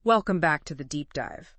Welcome back to the deep dive.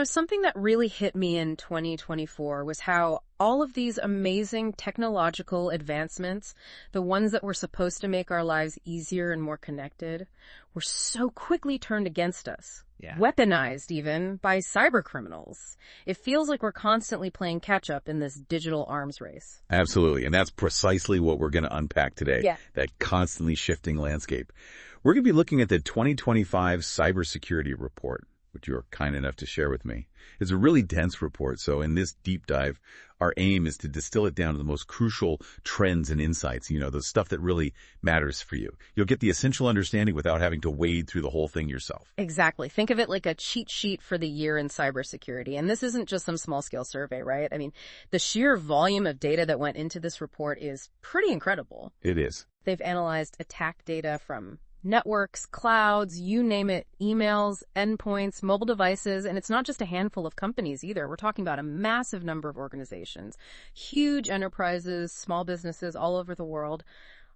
Something that really hit me in 2024 was how all of these amazing technological advancements, the ones that were supposed to make our lives easier and more connected, were so quickly turned against us. Yeah. Weaponized even by cybercriminals. It feels like we're constantly playing catch-up in this digital arms race. Absolutely. And that's precisely what we're going to unpack today. Yeah. That constantly shifting landscape. We're going to be looking at the 2025 Cybersecurity Report, which you're kind enough to share with me. It's a really dense report, so in this deep dive, our aim is to distill it down to the most crucial trends and insights, the stuff that really matters for you. You'll get the essential understanding without having to wade through the whole thing yourself. Exactly. Think of it like a cheat sheet for the year in cybersecurity. And this isn't just some small-scale survey, right? I mean, the sheer volume of data that went into this report is pretty incredible. It is. They've analyzed attack data from networks, clouds, you name it, emails, endpoints, mobile devices, and it's not just a handful of companies either. We're talking about a massive number of organizations, huge enterprises, small businesses all over the world,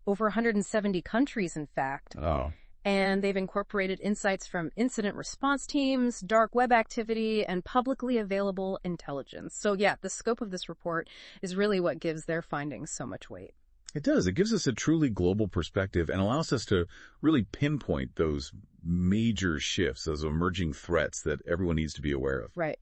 over 170 countries, in fact. Oh. And they've incorporated insights from incident response teams, dark web activity, and publicly available intelligence. So yeah, the scope of this report is really what gives their findings so much weight. It does. It gives us a truly global perspective and allows us to really pinpoint those major shifts, those emerging threats that everyone needs to be aware of. Right.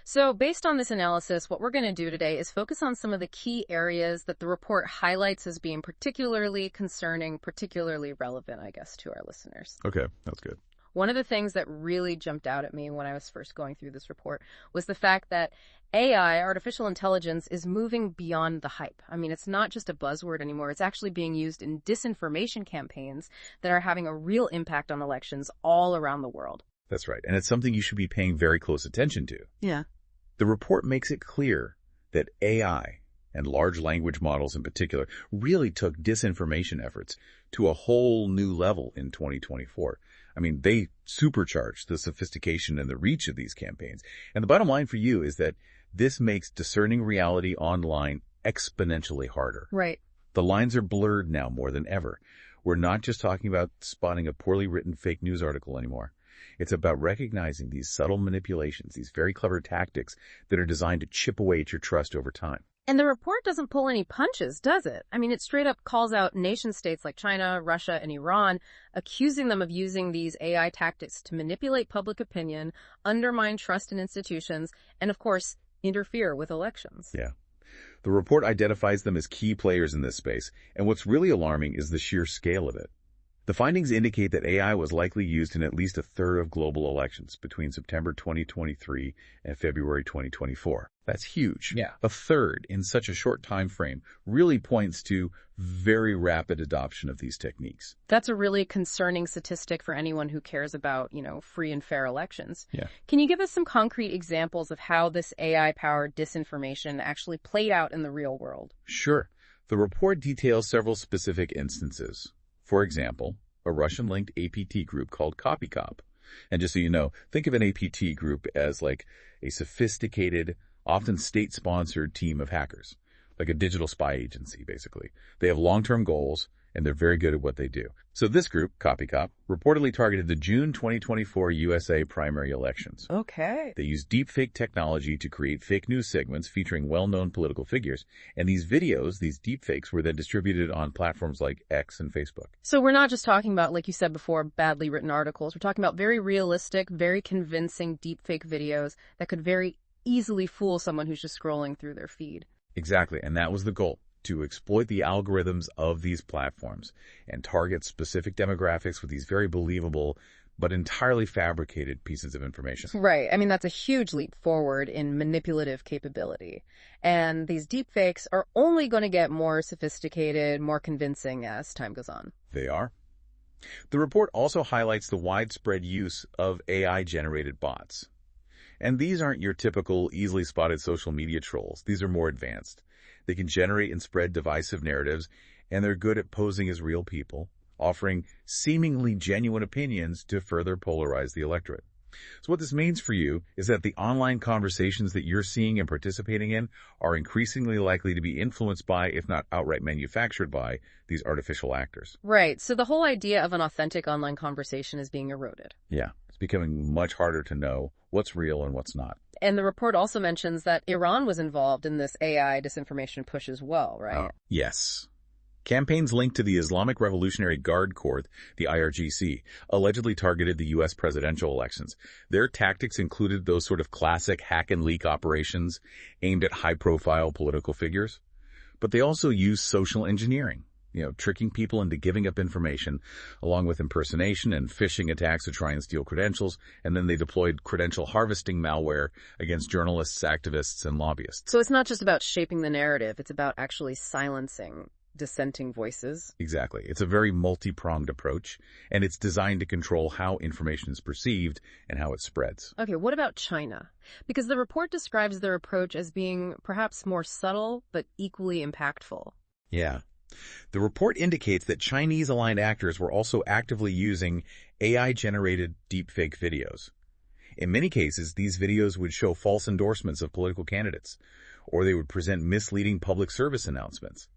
So based on this analysis, what we're going to do today is focus on some of the key areas that the report highlights as being particularly concerning, particularly relevant, I guess, to our listeners. Okay, that's good. One of the things that really jumped out at me when I was first going through this report was the fact that AI, artificial intelligence, is moving beyond the hype. I mean, it's not just a buzzword anymore. It's actually being used in disinformation campaigns that are having a real impact on elections all around the world. That's right. And it's something you should be paying very close attention to. Yeah. The report makes it clear that AI, and large language models in particular, really took disinformation efforts to a whole new level in 2024. I mean, they supercharged the sophistication and the reach of these campaigns. And the bottom line for you is that this makes discerning reality online exponentially harder. Right. The lines are blurred now more than ever. We're not just talking about spotting a poorly written fake news article anymore. It's about recognizing these subtle manipulations, these very clever tactics that are designed to chip away at your trust over time. And the report doesn't pull any punches, does it? I mean, it straight up calls out nation-states like China, Russia, and Iran, accusing them of using these AI tactics to manipulate public opinion, undermine trust in institutions, and, of course, interfere with elections. Yeah. The report identifies them as key players in this space, and what's really alarming is the sheer scale of it. The findings indicate that AI was likely used in at least a third of global elections between September 2023 and February 2024. That's huge. Yeah. A third in such a short time frame really points to very rapid adoption of these techniques. That's a really concerning statistic for anyone who cares about, free and fair elections. Yeah. Can you give us some concrete examples of how this AI-powered disinformation actually played out in the real world? Sure. The report details several specific instances. For example, a Russian-linked APT group called Copycop. And just so you know, think of an APT group as like a sophisticated, often state-sponsored team of hackers, like a digital spy agency, basically. They have long-term goals, and they're very good at what they do. So this group, Copycop, reportedly targeted the June 2024 USA primary elections. Okay. They used deepfake technology to create fake news segments featuring well-known political figures. And these videos, these deepfakes, were then distributed on platforms like X and Facebook. So we're not just talking about, like you said before, badly written articles. We're talking about very realistic, very convincing deepfake videos that could very easily fool someone who's just scrolling through their feed. Exactly. And that was the goal, to exploit the algorithms of these platforms and target specific demographics with these very believable but entirely fabricated pieces of information. Right. I mean, that's a huge leap forward in manipulative capability. And these deepfakes are only going to get more sophisticated, more convincing as time goes on. They are. The report also highlights the widespread use of AI-generated bots. And these aren't your typical, easily spotted social media trolls. These are more advanced. They can generate and spread divisive narratives, and they're good at posing as real people, offering seemingly genuine opinions to further polarize the electorate. So what this means for you is that the online conversations that you're seeing and participating in are increasingly likely to be influenced by, if not outright manufactured by, these artificial actors. Right. So the whole idea of an authentic online conversation is being eroded. Yeah. It's becoming much harder to know what's real and what's not. And the report also mentions that Iran was involved in this AI disinformation push as well, right? Yes. Campaigns linked to the Islamic Revolutionary Guard Corps, the IRGC, allegedly targeted the U.S. presidential elections. Their tactics included those sort of classic hack and leak operations aimed at high-profile political figures. But they also used social engineering, tricking people into giving up information, along with impersonation and phishing attacks to try and steal credentials, and then they deployed credential harvesting malware against journalists, activists, and lobbyists. So it's not just about shaping the narrative, it's about actually silencing dissenting voices. Exactly. It's a very multi-pronged approach, and it's designed to control how information is perceived and how it spreads. Okay, what about China? Because the report describes their approach as being perhaps more subtle, but equally impactful. Yeah. The report indicates that Chinese-aligned actors were also actively using AI-generated deepfake videos. In many cases, these videos would show false endorsements of political candidates, or they would present misleading public service announcements.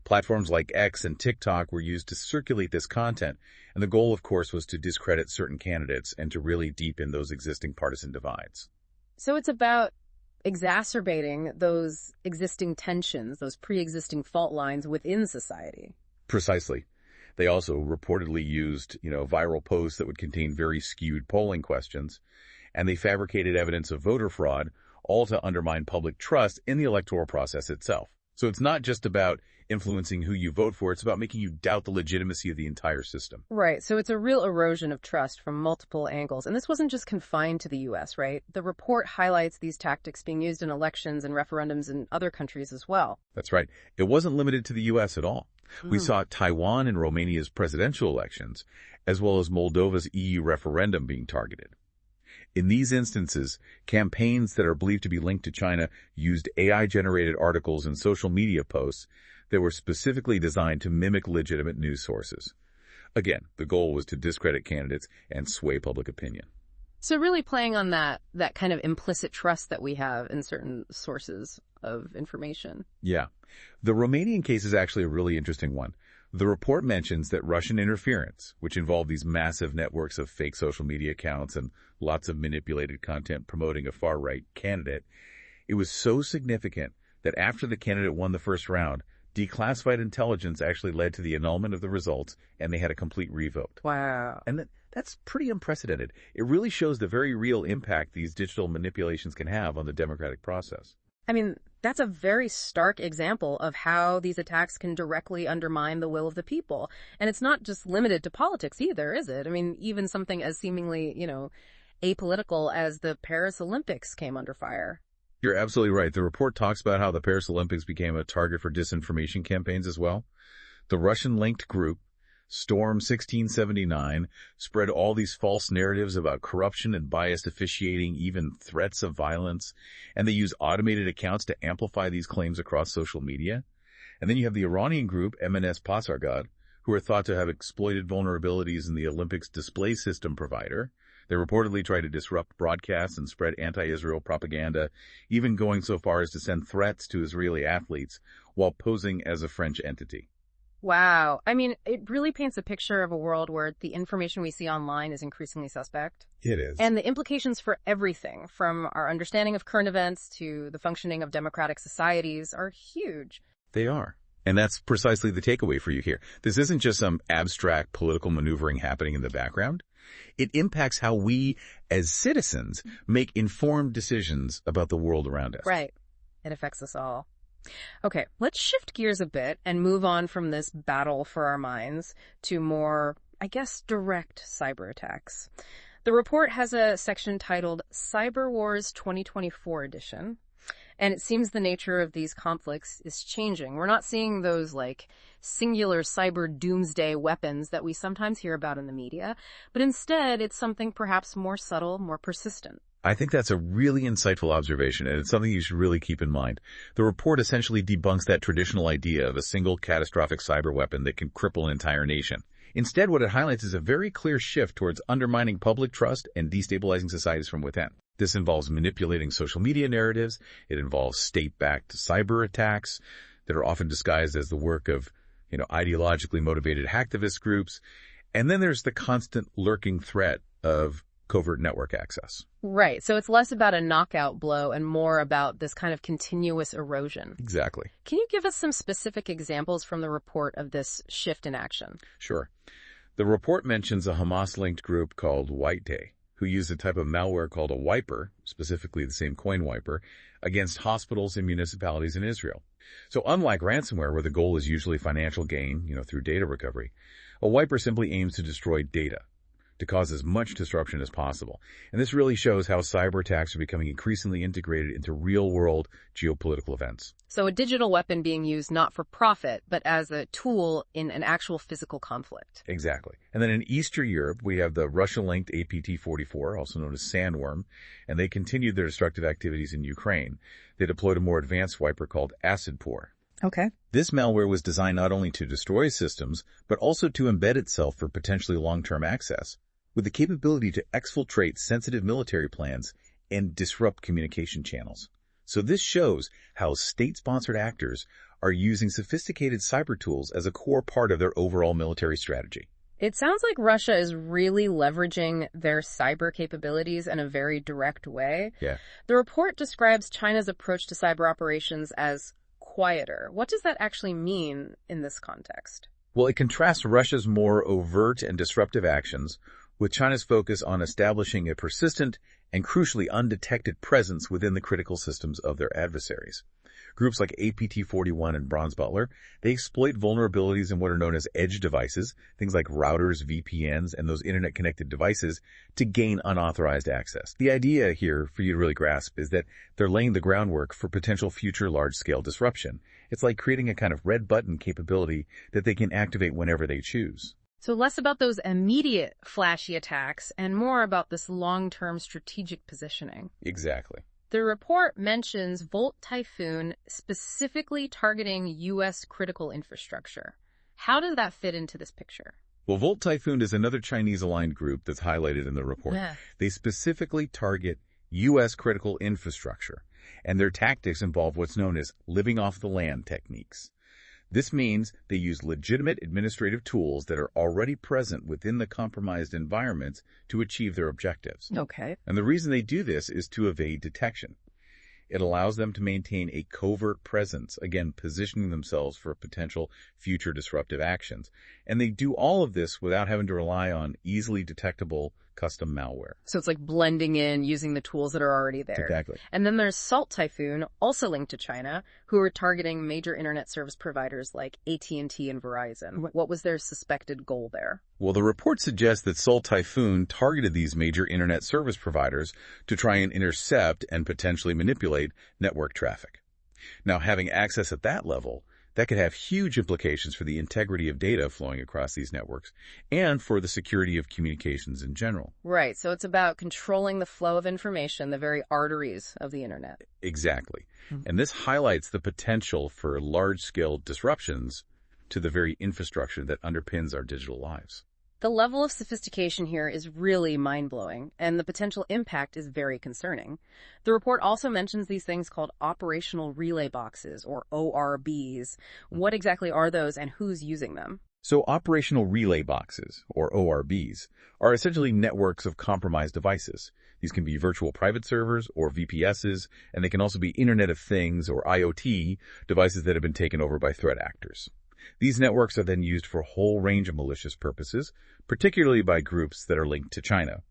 Platforms like X and TikTok were used to circulate this content, and the goal, of course, was to discredit certain candidates and to really deepen those existing partisan divides. So it's about exacerbating those existing tensions, those pre-existing fault lines within society. Precisely. They also reportedly used, viral posts that would contain very skewed polling questions, and they fabricated evidence of voter fraud, all to undermine public trust in the electoral process itself. So it's not just about influencing who you vote for, it's about making you doubt the legitimacy of the entire system. Right, so it's a real erosion of trust from multiple angles. And this wasn't just confined to the U.S., right? The report highlights these tactics being used in elections and referendums in other countries as well. That's right. It wasn't limited to the U.S. at all. We saw Taiwan and Romania's presidential elections, as well as Moldova's EU referendum being targeted. In these instances, campaigns that are believed to be linked to China used AI-generated articles and social media posts that were specifically designed to mimic legitimate news sources. Again, the goal was to discredit candidates and sway public opinion. So really playing on that kind of implicit trust that we have in certain sources of information. Yeah. The Romanian case is actually a really interesting one. The report mentions that Russian interference, which involved these massive networks of fake social media accounts and lots of manipulated content promoting a far-right candidate, it was so significant that after the candidate won the first round, declassified intelligence actually led to the annulment of the results, and they had a complete revote. Wow. And that's pretty unprecedented. It really shows the very real impact these digital manipulations can have on the democratic process. I mean, that's a very stark example of how these attacks can directly undermine the will of the people. And it's not just limited to politics either, is it? I mean, even something as seemingly, apolitical as the Paris Olympics came under fire. You're absolutely right. The report talks about how the Paris Olympics became a target for disinformation campaigns as well. The Russian-linked group, Storm 1679, spread all these false narratives about corruption and biased officiating, even threats of violence, and they use automated accounts to amplify these claims across social media. And then you have the Iranian group, MNS Pasargad, who are thought to have exploited vulnerabilities in the Olympics display system provider. They reportedly tried to disrupt broadcasts and spread anti-Israel propaganda, even going so far as to send threats to Israeli athletes while posing as a French entity. Wow. I mean, it really paints a picture of a world where the information we see online is increasingly suspect. It is. And the implications for everything, from our understanding of current events to the functioning of democratic societies, are huge. They are. And that's precisely the takeaway for you here. This isn't just some abstract political maneuvering happening in the background. It impacts how we, as citizens, make informed decisions about the world around us. Right. It affects us all. Okay, let's shift gears a bit and move on from this battle for our minds to more, direct cyber attacks. The report has a section titled Cyber Wars 2024 Edition. And it seems the nature of these conflicts is changing. We're not seeing those singular cyber doomsday weapons that we sometimes hear about in the media, but instead it's something perhaps more subtle, more persistent. I think that's a really insightful observation, and it's something you should really keep in mind. The report essentially debunks that traditional idea of a single catastrophic cyber weapon that can cripple an entire nation. Instead, what it highlights is a very clear shift towards undermining public trust and destabilizing societies from within. This involves manipulating social media narratives. It involves state-backed cyber attacks that are often disguised as the work of, ideologically motivated hacktivist groups. And then there's the constant lurking threat of covert network access. Right. So it's less about a knockout blow and more about this kind of continuous erosion. Exactly. Can you give us some specific examples from the report of this shift in action? Sure. The report mentions a Hamas-linked group called White Day, who used a type of malware called a wiper, specifically the same coin wiper, against hospitals and municipalities in Israel. So unlike ransomware, where the goal is usually financial gain, through data recovery, a wiper simply aims to destroy data, to cause as much disruption as possible. And this really shows how cyber attacks are becoming increasingly integrated into real-world geopolitical events. So a digital weapon being used not for profit, but as a tool in an actual physical conflict. Exactly. And then in Eastern Europe, we have the Russia-linked APT-44, also known as Sandworm, and they continued their destructive activities in Ukraine. They deployed a more advanced wiper called Acid Pour. Okay. This malware was designed not only to destroy systems, but also to embed itself for potentially long-term access, with the capability to exfiltrate sensitive military plans and disrupt communication channels. So this shows how state-sponsored actors are using sophisticated cyber tools as a core part of their overall military strategy. It sounds like Russia is really leveraging their cyber capabilities in a very direct way. Yeah. The report describes China's approach to cyber operations as quieter. What does that actually mean in this context? Well, it contrasts Russia's more overt and disruptive actions with China's focus on establishing a persistent and crucially undetected presence within the critical systems of their adversaries. Groups like APT-41 and Bronze Butler, they exploit vulnerabilities in what are known as edge devices, things like routers, VPNs, and those internet-connected devices, to gain unauthorized access. The idea here, for you to really grasp, is that they're laying the groundwork for potential future large-scale disruption. It's like creating a kind of red button capability that they can activate whenever they choose. So less about those immediate flashy attacks and more about this long-term strategic positioning. Exactly. The report mentions Volt Typhoon specifically targeting U.S. critical infrastructure. How does that fit into this picture? Well, Volt Typhoon is another Chinese-aligned group that's highlighted in the report. Yeah. They specifically target U.S. critical infrastructure, and their tactics involve what's known as living off the land techniques. This means they use legitimate administrative tools that are already present within the compromised environments to achieve their objectives. Okay. And the reason they do this is to evade detection. It allows them to maintain a covert presence, again, positioning themselves for potential future disruptive actions. And they do all of this without having to rely on easily detectable custom malware. So it's like blending in using the tools that are already there. Exactly. And then there's Salt Typhoon, also linked to China, who are targeting major internet service providers like AT&T and Verizon. What was their suspected goal there? Well, the report suggests that Salt Typhoon targeted these major internet service providers to try and intercept and potentially manipulate network traffic. Now, having access at that level, that could have huge implications for the integrity of data flowing across these networks and for the security of communications in general. Right, so it's about controlling the flow of information, the very arteries of the internet. Exactly. And this highlights the potential for large-scale disruptions to the very infrastructure that underpins our digital lives. The level of sophistication here is really mind-blowing, and the potential impact is very concerning. The report also mentions these things called operational relay boxes, or ORBs. What exactly are those, and who's using them? So operational relay boxes, or ORBs, are essentially networks of compromised devices. These can be virtual private servers or VPSs, and they can also be Internet of Things, or IoT, devices that have been taken over by threat actors. These networks are then used for a whole range of malicious purposes, particularly by groups that are linked to China.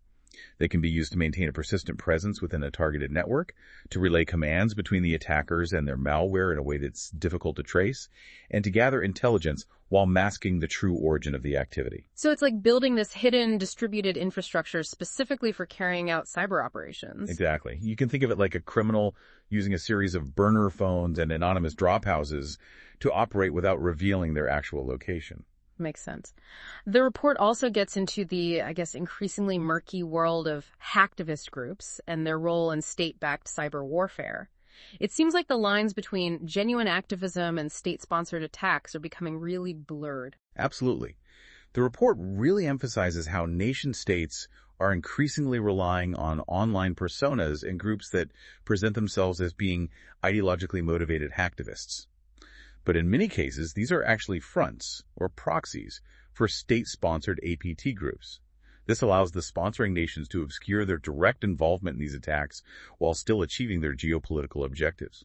They can be used to maintain a persistent presence within a targeted network, to relay commands between the attackers and their malware in a way that's difficult to trace, and to gather intelligence while masking the true origin of the activity. So it's like building this hidden distributed infrastructure specifically for carrying out cyber operations. Exactly. You can think of it like a criminal using a series of burner phones and anonymous drop houses to operate without revealing their actual location. Makes sense. The report also gets into the, increasingly murky world of hacktivist groups and their role in state-backed cyber warfare. It seems like the lines between genuine activism and state-sponsored attacks are becoming really blurred. Absolutely. The report really emphasizes how nation-states are increasingly relying on online personas and groups that present themselves as being ideologically motivated hacktivists. But in many cases, these are actually fronts or proxies for state-sponsored APT groups. This allows the sponsoring nations to obscure their direct involvement in these attacks while still achieving their geopolitical objectives.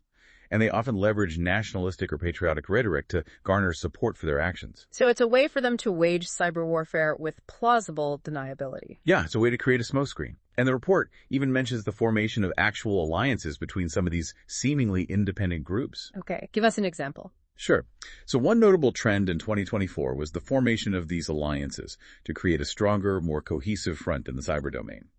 And they often leverage nationalistic or patriotic rhetoric to garner support for their actions. So it's a way for them to wage cyber warfare with plausible deniability. Yeah, it's a way to create a smokescreen. And the report even mentions the formation of actual alliances between some of these seemingly independent groups. Okay, give us an example. Sure. So one notable trend in 2024 was the formation of these alliances to create a stronger, more cohesive front in the cyber domain.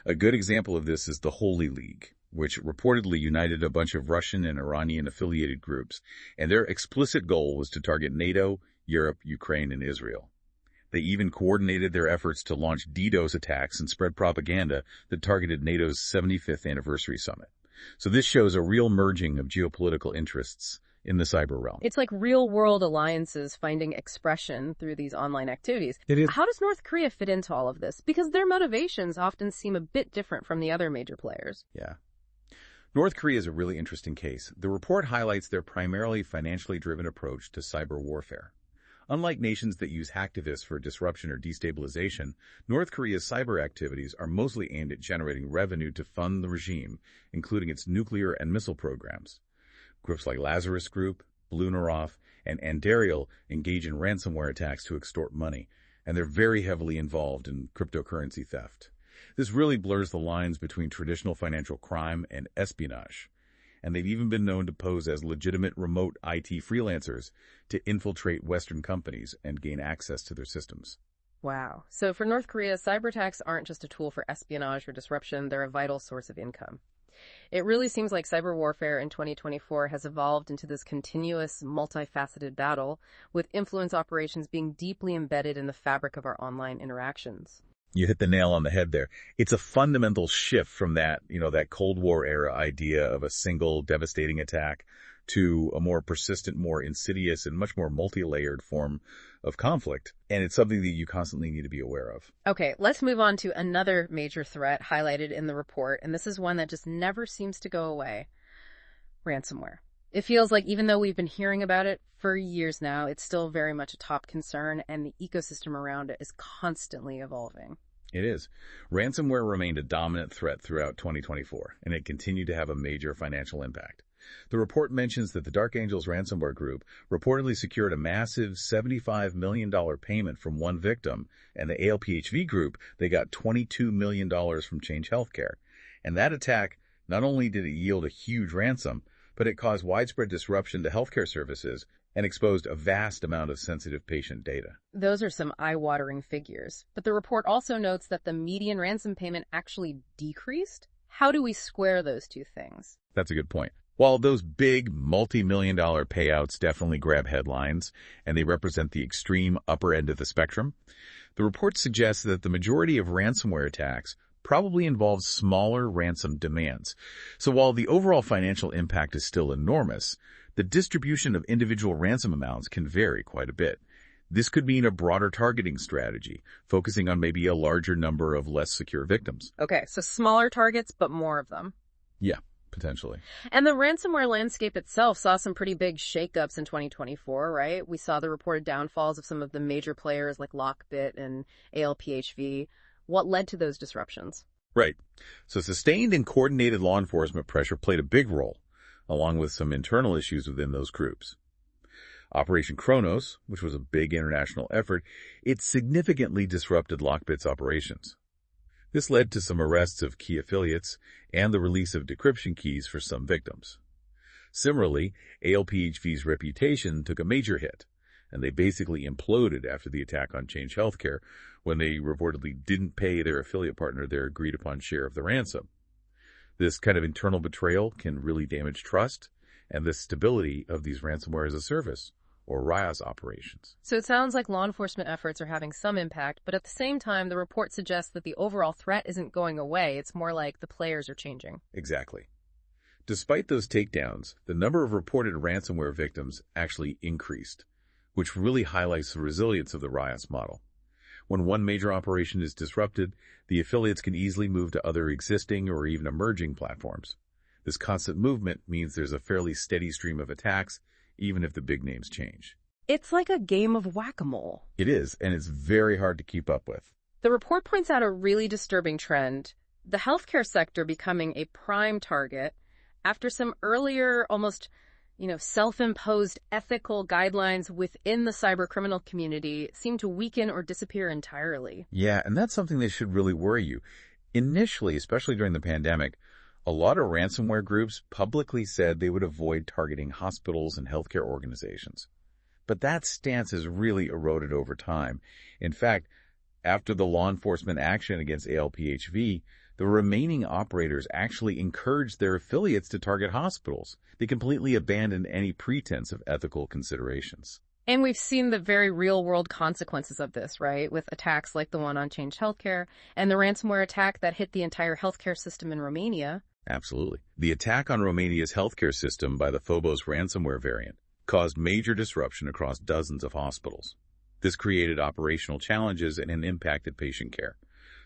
A good example of this is the Holy League, which reportedly united a bunch of Russian and Iranian-affiliated groups, and their explicit goal was to target NATO, Europe, Ukraine, and Israel. They even coordinated their efforts to launch DDoS attacks and spread propaganda that targeted NATO's 75th anniversary summit. So this shows a real merging of geopolitical interests in the cyber realm. It's like real-world alliances finding expression through these online activities. It is. How does North Korea fit into all of this? Because their motivations often seem a bit different from the other major players. Yeah. North Korea is a really interesting case. The report highlights their primarily financially driven approach to cyber warfare. Unlike nations that use hacktivists for disruption or destabilization, North Korea's cyber activities are mostly aimed at generating revenue to fund the regime, including its nuclear and missile programs. Groups like Lazarus Group, Blunarov, and Andariel engage in ransomware attacks to extort money, and they're very heavily involved in cryptocurrency theft. This really blurs the lines between traditional financial crime and espionage, and they've even been known to pose as legitimate remote IT freelancers to infiltrate Western companies and gain access to their systems. Wow. So for North Korea, cyber attacks aren't just a tool for espionage or disruption, they're a vital source of income. It really seems like cyber warfare in 2024 has evolved into this continuous, multifaceted battle, with influence operations being deeply embedded in the fabric of our online interactions. You hit the nail on the head there. It's a fundamental shift from that Cold War era idea of a single devastating attack to a more persistent, more insidious, and much more multi-layered form of conflict. And it's something that you constantly need to be aware of. Okay, let's move on to another major threat highlighted in the report, and this is one that just never seems to go away. Ransomware. It feels like even though we've been hearing about it for years now, it's still very much a top concern, and the ecosystem around it is constantly evolving. It is. Ransomware remained a dominant threat throughout 2024, and it continued to have a major financial impact. The report mentions that the Dark Angels ransomware group reportedly secured a massive $75 million payment from one victim, and the ALPHV group, they got $22 million from Change Healthcare. And that attack, not only did it yield a huge ransom, but it caused widespread disruption to healthcare services and exposed a vast amount of sensitive patient data. Those are some eye-watering figures. But the report also notes that the median ransom payment actually decreased. How do we square those two things? That's a good point. While those big multi-million-dollar payouts definitely grab headlines, and they represent the extreme upper end of the spectrum, the report suggests that the majority of ransomware attacks probably involves smaller ransom demands. So while the overall financial impact is still enormous, the distribution of individual ransom amounts can vary quite a bit. This could mean a broader targeting strategy, focusing on maybe a larger number of less secure victims. Okay, so smaller targets, but more of them. Yeah, potentially. And the ransomware landscape itself saw some pretty big shakeups in 2024, right? We saw the reported downfalls of some of the major players like Lockbit and ALPHV. What led to those disruptions? Right. So sustained and coordinated law enforcement pressure played a big role, along with some internal issues within those groups. Operation Kronos, which was a big international effort, it significantly disrupted Lockbit's operations. This led to some arrests of key affiliates and the release of decryption keys for some victims. Similarly, ALPHV's reputation took a major hit, and they basically imploded after the attack on Change Healthcare when they reportedly didn't pay their affiliate partner their agreed-upon share of the ransom. This kind of internal betrayal can really damage trust and the stability of these ransomware as a service, or RIAS operations. So it sounds like law enforcement efforts are having some impact, but at the same time, the report suggests that the overall threat isn't going away. It's more like the players are changing. Exactly. Despite those takedowns, the number of reported ransomware victims actually increased, which really highlights the resilience of the RIAS model. When one major operation is disrupted, the affiliates can easily move to other existing or even emerging platforms. This constant movement means there's a fairly steady stream of attacks, even if the big names change. It's like a game of whack-a-mole. It is, and it's very hard to keep up with. The report points out a really disturbing trend, the healthcare sector becoming a prime target after some earlier, almost, self-imposed ethical guidelines within the cybercriminal community seem to weaken or disappear entirely. Yeah, and that's something that should really worry you. Initially, especially during the pandemic, a lot of ransomware groups publicly said they would avoid targeting hospitals and healthcare organizations. But that stance has really eroded over time. In fact, after the law enforcement action against ALPHV, the remaining operators actually encouraged their affiliates to target hospitals. They completely abandoned any pretense of ethical considerations. And we've seen the very real-world consequences of this, right? With attacks like the one on Change Healthcare and the ransomware attack that hit the entire healthcare system in Romania. Absolutely. The attack on Romania's healthcare system by the Phobos ransomware variant caused major disruption across dozens of hospitals. This created operational challenges and impacted patient care.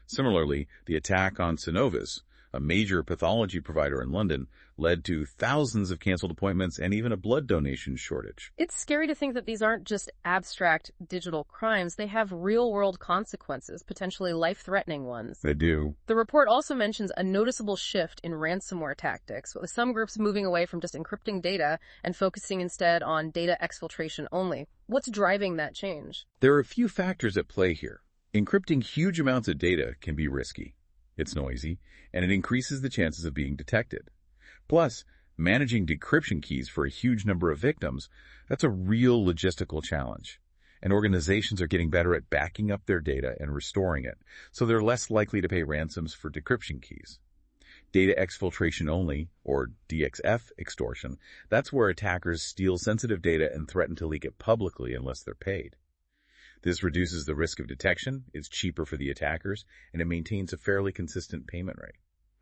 Similarly, the attack on Synovis, a major pathology provider in London, led to thousands of canceled appointments and even a blood donation shortage. It's scary to think that these aren't just abstract digital crimes. They have real-world consequences, potentially life-threatening ones. They do. The report also mentions a noticeable shift in ransomware tactics, with some groups moving away from just encrypting data and focusing instead on data exfiltration only. What's driving that change? There are a few factors at play here. Encrypting huge amounts of data can be risky. It's noisy, and it increases the chances of being detected. Plus, managing decryption keys for a huge number of victims, that's a real logistical challenge. And organizations are getting better at backing up their data and restoring it, so they're less likely to pay ransoms for decryption keys. Data exfiltration only, or DXF extortion, that's where attackers steal sensitive data and threaten to leak it publicly unless they're paid. This reduces the risk of detection, it's cheaper for the attackers, and it maintains a fairly consistent payment rate.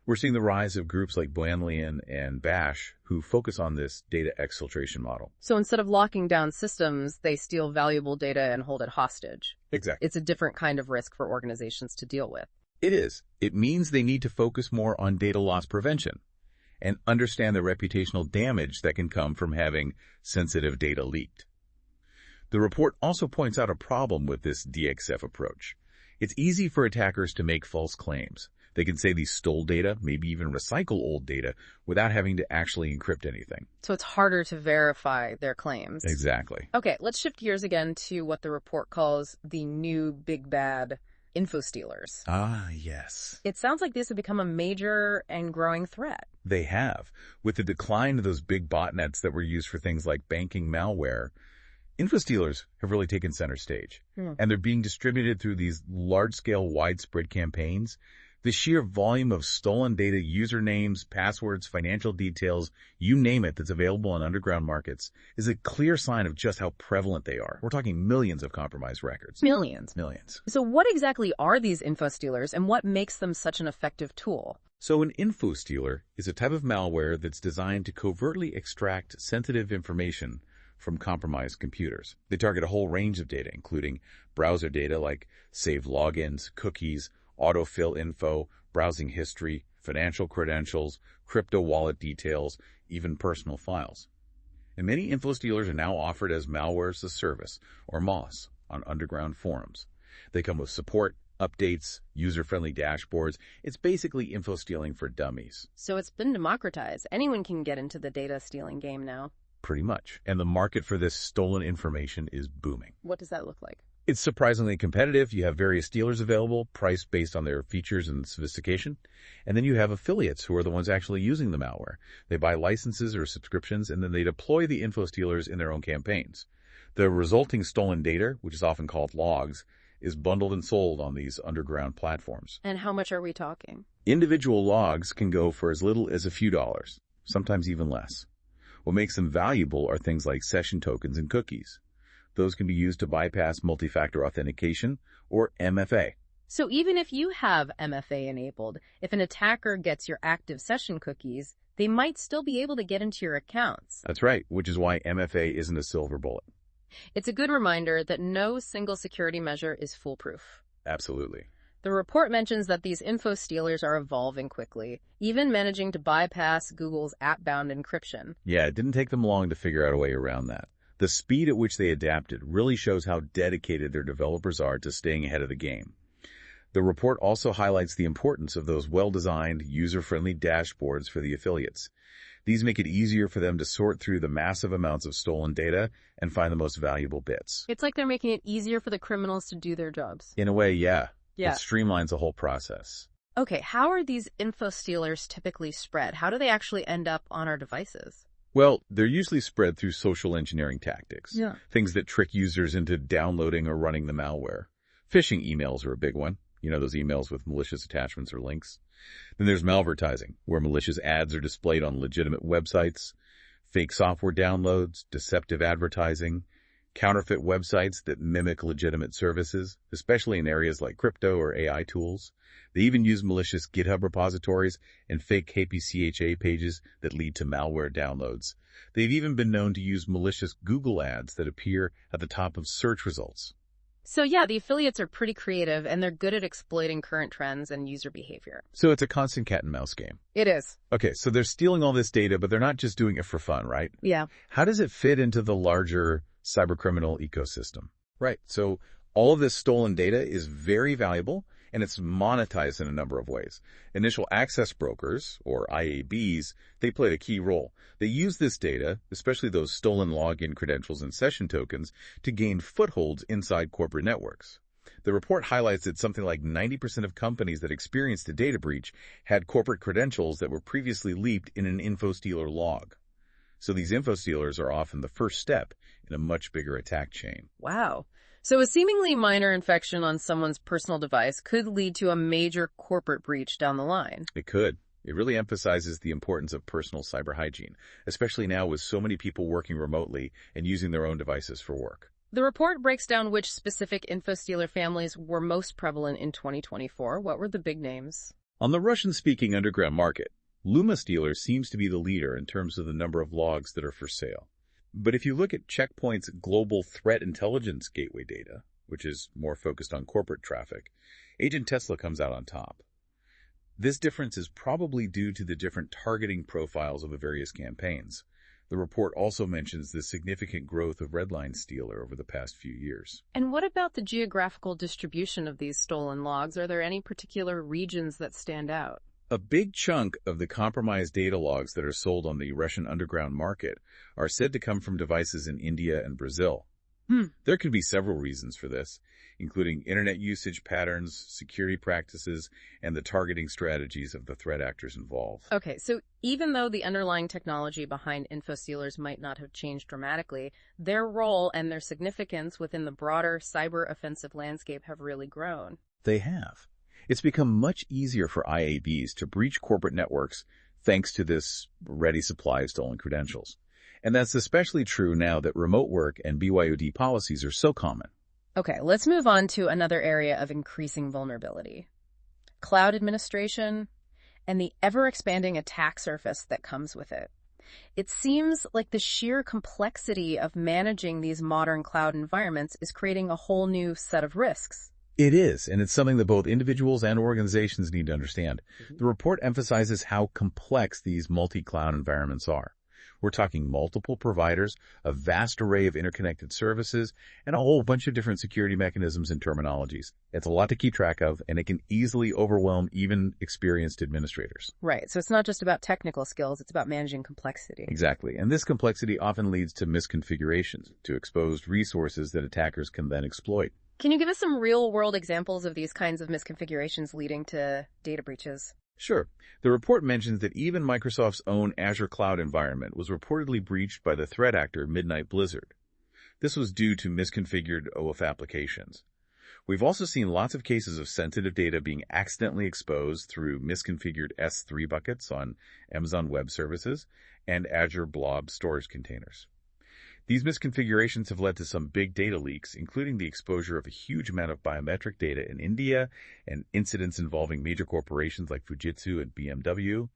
We're seeing the rise of groups like Banlian and Bash who focus on this data exfiltration model. So instead of locking down systems, they steal valuable data and hold it hostage. Exactly. It's a different kind of risk for organizations to deal with. It is. It means they need to focus more on data loss prevention and understand the reputational damage that can come from having sensitive data leaked. The report also points out a problem with this DXF approach. It's easy for attackers to make false claims. They can say they stole data, maybe even recycle old data, without having to actually encrypt anything. So it's harder to verify their claims. Exactly. Okay, let's shift gears again to what the report calls the new big bad info stealers. Ah, yes. It sounds like these have become a major and growing threat. They have. With the decline of those big botnets that were used for things like banking malware, info stealers have really taken center stage. And they're being distributed through these large-scale, widespread campaigns. The sheer volume of stolen data, usernames, passwords, financial details, you name it, that's available on underground markets is a clear sign of just how prevalent they are. We're talking millions of compromised records. Millions. So what exactly are these info stealers and what makes them such an effective tool? So an info stealer is a type of malware that's designed to covertly extract sensitive information from compromised computers. They target a whole range of data, including browser data like saved logins, cookies, autofill info, browsing history, financial credentials, crypto wallet details, even personal files. And many info stealers are now offered as malware as a service, or MOS, on underground forums. They come with support, updates, user-friendly dashboards. It's basically info stealing for dummies. So it's been democratized. Anyone can get into the data stealing game now. Pretty much. And the market for this stolen information is booming. What does that look like? It's surprisingly competitive. You have various dealers available, priced based on their features and sophistication. And then you have affiliates who are the ones actually using the malware. They buy licenses or subscriptions, and then they deploy the info stealers in their own campaigns. The resulting stolen data, which is often called logs, is bundled and sold on these underground platforms. And how much are we talking? Individual logs can go for as little as a few dollars, sometimes even less. What makes them valuable are things like session tokens and cookies. Those can be used to bypass multi-factor authentication, or MFA. So even if you have MFA enabled, if an attacker gets your active session cookies, they might still be able to get into your accounts. That's right, which is why MFA isn't a silver bullet. It's a good reminder that no single security measure is foolproof. Absolutely. The report mentions that these info stealers are evolving quickly, even managing to bypass Google's app-bound encryption. Yeah, it didn't take them long to figure out a way around that. The speed at which they adapted really shows how dedicated their developers are to staying ahead of the game. The report also highlights the importance of those well-designed, user-friendly dashboards for the affiliates. These make it easier for them to sort through the massive amounts of stolen data and find the most valuable bits. It's like they're making it easier for the criminals to do their jobs. In a way, yeah. Yeah. It streamlines the whole process. Okay, how are these info stealers typically spread? How do they actually end up on our devices? Well, they're usually spread through social engineering tactics. Yeah. Things that trick users into downloading or running the malware. Phishing emails are a big one. You know, those emails with malicious attachments or links. Then there's malvertising, where malicious ads are displayed on legitimate websites, fake software downloads, deceptive advertising, counterfeit websites that mimic legitimate services, especially in areas like crypto or AI tools. They even use malicious GitHub repositories and fake KPCHA pages that lead to malware downloads. They've even been known to use malicious Google ads that appear at the top of search results. So yeah, the affiliates are pretty creative and they're good at exploiting current trends and user behavior. So it's a constant cat and mouse game. It is. Okay, so they're stealing all this data, but they're not just doing it for fun, right? Yeah. How does it fit into the larger cybercriminal ecosystem? Right, so all of this stolen data is very valuable, and it's monetized in a number of ways. Initial access brokers, or IABs, they played a key role. They use this data, especially those stolen login credentials and session tokens, to gain footholds inside corporate networks. The report highlights that something like 90% of companies that experienced a data breach had corporate credentials that were previously leaked in an info stealer log. So these info stealers are often the first step in a much bigger attack chain. Wow. So a seemingly minor infection on someone's personal device could lead to a major corporate breach down the line. It could. It really emphasizes the importance of personal cyber hygiene, especially now with so many people working remotely and using their own devices for work. The report breaks down which specific info stealer families were most prevalent in 2024. What were the big names? On the Russian-speaking underground market, Luma Stealer seems to be the leader in terms of the number of logs that are for sale. But if you look at Check Point's global threat intelligence gateway data, which is more focused on corporate traffic, Agent Tesla comes out on top. This difference is probably due to the different targeting profiles of the various campaigns. The report also mentions the significant growth of Redline Stealer over the past few years. And what about the geographical distribution of these stolen logs? Are there any particular regions that stand out? A big chunk of the compromised data logs that are sold on the Russian underground market are said to come from devices in India and Brazil. There could be several reasons for this, including internet usage patterns, security practices, and the targeting strategies of the threat actors involved. Okay, so even though the underlying technology behind info stealers might not have changed dramatically, their role and their significance within the broader cyber offensive landscape have really grown. They have. It's become much easier for IABs to breach corporate networks thanks to this ready supply of stolen credentials. And that's especially true now that remote work and BYOD policies are so common. Okay, let's move on to another area of increasing vulnerability. Cloud administration and the ever-expanding attack surface that comes with it. It seems like the sheer complexity of managing these modern cloud environments is creating a whole new set of risks. It is, and it's something that both individuals and organizations need to understand. The report emphasizes how complex these multi-cloud environments are. We're talking multiple providers, a vast array of interconnected services, and a whole bunch of different security mechanisms and terminologies. It's a lot to keep track of, and it can easily overwhelm even experienced administrators. Right, so it's not just about technical skills, it's about managing complexity. Exactly, and this complexity often leads to misconfigurations, to exposed resources that attackers can then exploit. Can you give us some real-world examples of these kinds of misconfigurations leading to data breaches? Sure. The report mentions that even Microsoft's own Azure cloud environment was reportedly breached by the threat actor Midnight Blizzard. This was due to misconfigured OAuth applications. We've also seen lots of cases of sensitive data being accidentally exposed through misconfigured S3 buckets on Amazon Web Services and Azure Blob storage containers. These misconfigurations have led to some big data leaks, including the exposure of a huge amount of biometric data in India and incidents involving major corporations like Fujitsu and BMW.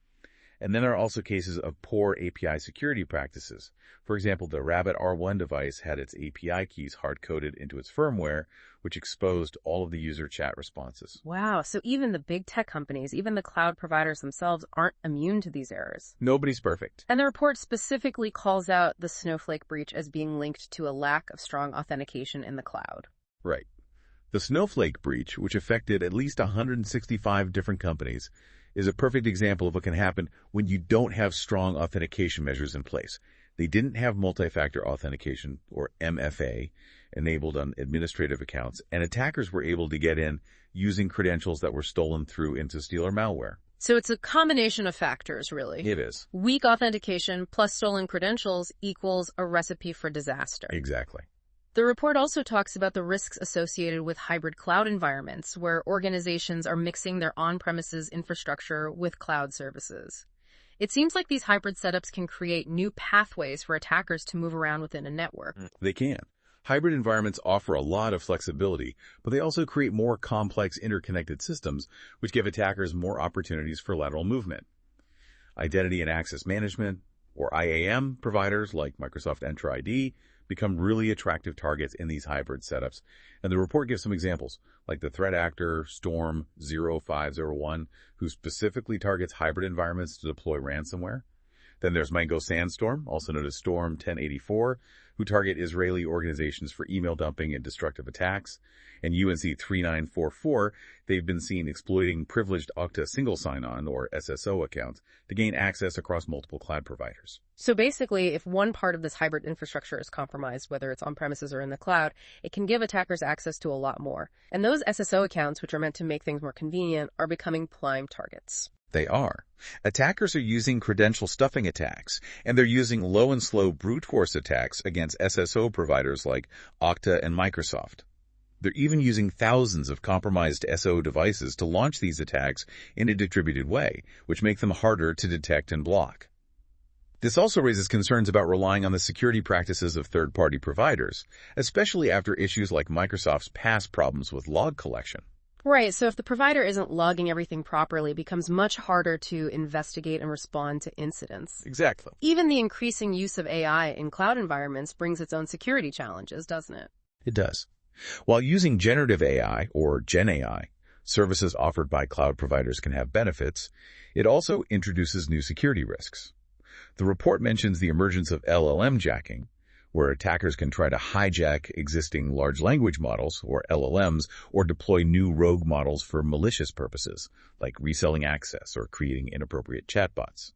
And then there are also cases of poor API security practices. For example, the Rabbit R1 device had its API keys hard-coded into its firmware, which exposed all of the user chat responses. Wow, so even the big tech companies, even the cloud providers themselves aren't immune to these errors. Nobody's perfect. And the report specifically calls out the Snowflake breach as being linked to a lack of strong authentication in the cloud. Right. The Snowflake breach, which affected at least 165 different companies, is a perfect example of what can happen when you don't have strong authentication measures in place. They didn't have multi-factor authentication, or MFA, enabled on administrative accounts, and attackers were able to get in using credentials that were stolen through interstellar malware. So it's a combination of factors, really. It is. Weak authentication plus stolen credentials equals a recipe for disaster. Exactly. The report also talks about the risks associated with hybrid cloud environments, where organizations are mixing their on-premises infrastructure with cloud services. It seems like these hybrid setups can create new pathways for attackers to move around within a network. They can. Hybrid environments offer a lot of flexibility, but they also create more complex interconnected systems, which give attackers more opportunities for lateral movement. Identity and access management, or IAM, providers like Microsoft Entra ID become really attractive targets in these hybrid setups. And the report gives some examples, like the threat actor Storm 0501, who specifically targets hybrid environments to deploy ransomware. Then there's Mango Sandstorm, also known as Storm 1084, who target Israeli organizations for email dumping and destructive attacks. And UNC 3944, they've been seen exploiting privileged Okta single sign-on, or SSO accounts, to gain access across multiple cloud providers. So basically, if one part of this hybrid infrastructure is compromised, whether it's on-premises or in the cloud, it can give attackers access to a lot more. And those SSO accounts, which are meant to make things more convenient, are becoming prime targets. They are. Attackers are using credential stuffing attacks, and they're using low and slow brute force attacks against SSO providers like Okta and Microsoft. They're even using thousands of compromised SO devices to launch these attacks in a distributed way, which make them harder to detect and block. This also raises concerns about relying on the security practices of third-party providers, especially after issues like Microsoft's past problems with log collection. Right, so if the provider isn't logging everything properly, it becomes much harder to investigate and respond to incidents. Exactly. Even the increasing use of AI in cloud environments brings its own security challenges, doesn't it? It does. While using generative AI, or Gen AI, services offered by cloud providers can have benefits, it also introduces new security risks. The report mentions the emergence of LLM jacking, where attackers can try to hijack existing large language models, or LLMs, or deploy new rogue models for malicious purposes, like reselling access or creating inappropriate chatbots.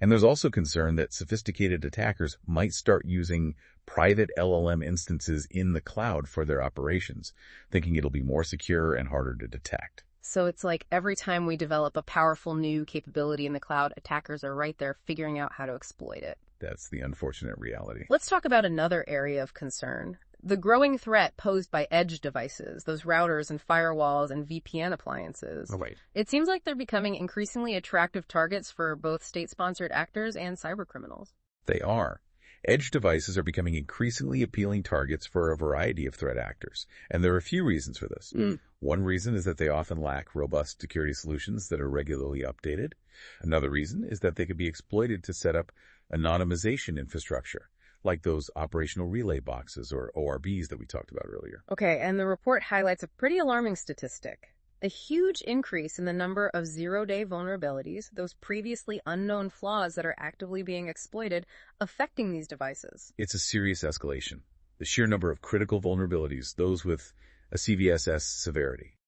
And there's also concern that sophisticated attackers might start using private LLM instances in the cloud for their operations, thinking it'll be more secure and harder to detect. So it's like every time we develop a powerful new capability in the cloud, attackers are right there figuring out how to exploit it. That's the unfortunate reality. Let's talk about another area of concern. The growing threat posed by edge devices, those routers and firewalls and VPN appliances. Oh, wait. It seems like they're becoming increasingly attractive targets for both state-sponsored actors and cybercriminals. They are. Edge devices are becoming increasingly appealing targets for a variety of threat actors, and there are a few reasons for this. One reason is that they often lack robust security solutions that are regularly updated. Another reason is that they could be exploited to set up anonymization infrastructure, like those operational relay boxes, or ORBs that we talked about earlier. Okay, and the report highlights a pretty alarming statistic. A huge increase in the number of zero-day vulnerabilities, those previously unknown flaws that are actively being exploited, affecting these devices. It's a serious escalation. The sheer number of critical vulnerabilities, those with a CVSS severity,